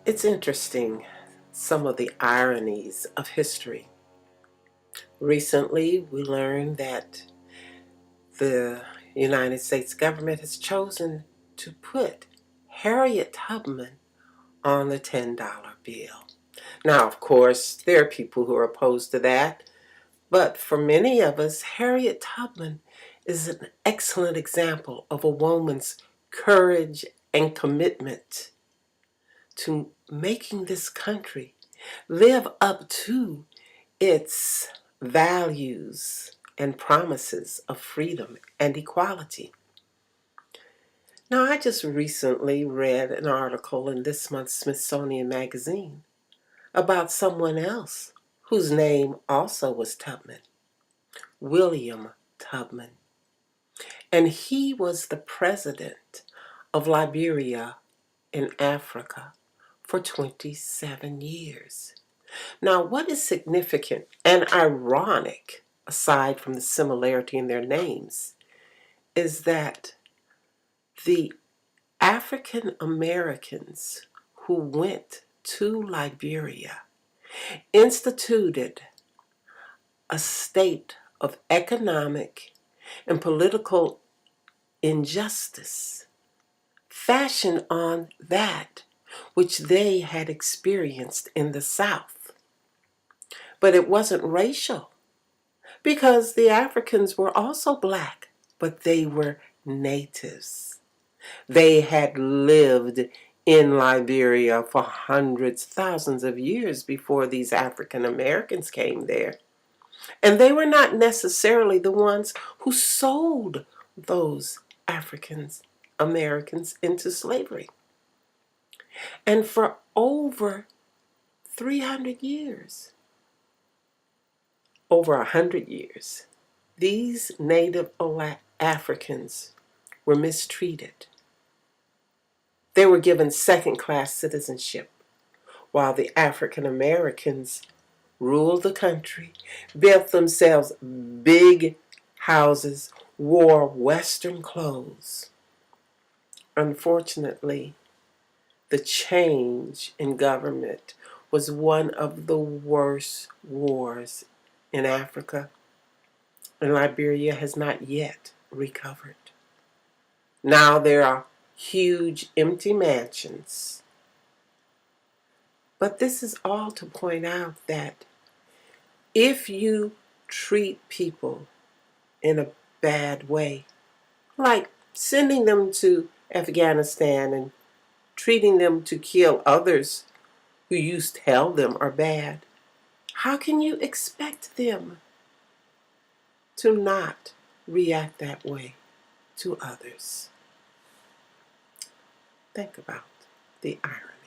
It's interesting, some of the ironies of history. Recently, we learned that the United States government has chosen to put Harriet Tubman on the $10 bill. Now, of course, there are people who are opposed to that, but for many of us, Harriet Tubman is an excellent example of a woman's courage and commitment to making this country live up to its values and promises of freedom and equality. Now, I just recently read an article in this month's Smithsonian Magazine about someone else whose name also was Tubman, William Tubman. And he was the president of Liberia in Africa for 27 years. Now, what is significant and ironic, aside from the similarity in their names, is that the African Americans who went to Liberia instituted a state of economic and political injustice fashioned on that which they had experienced in the South. But it wasn't racial, because the Africans were also black, but they were natives. They had lived in Liberia for hundreds, thousands of years before these African Americans came there. And they were not necessarily the ones who sold those Africans Americans into slavery. And for over 300 years, over 100 years, these native Africans were mistreated. They were given second-class citizenship, while the African Americans ruled the country, built themselves big houses, wore Western clothes. Unfortunately, the change in government was one of the worst wars in Africa, and Liberia has not yet recovered. Now there are huge empty mansions. But this is all to point out that if you treat people in a bad way, like sending them to Afghanistan and treating them to kill others who you tell them are bad, how can you expect them to not react that way to others? Think about the irony.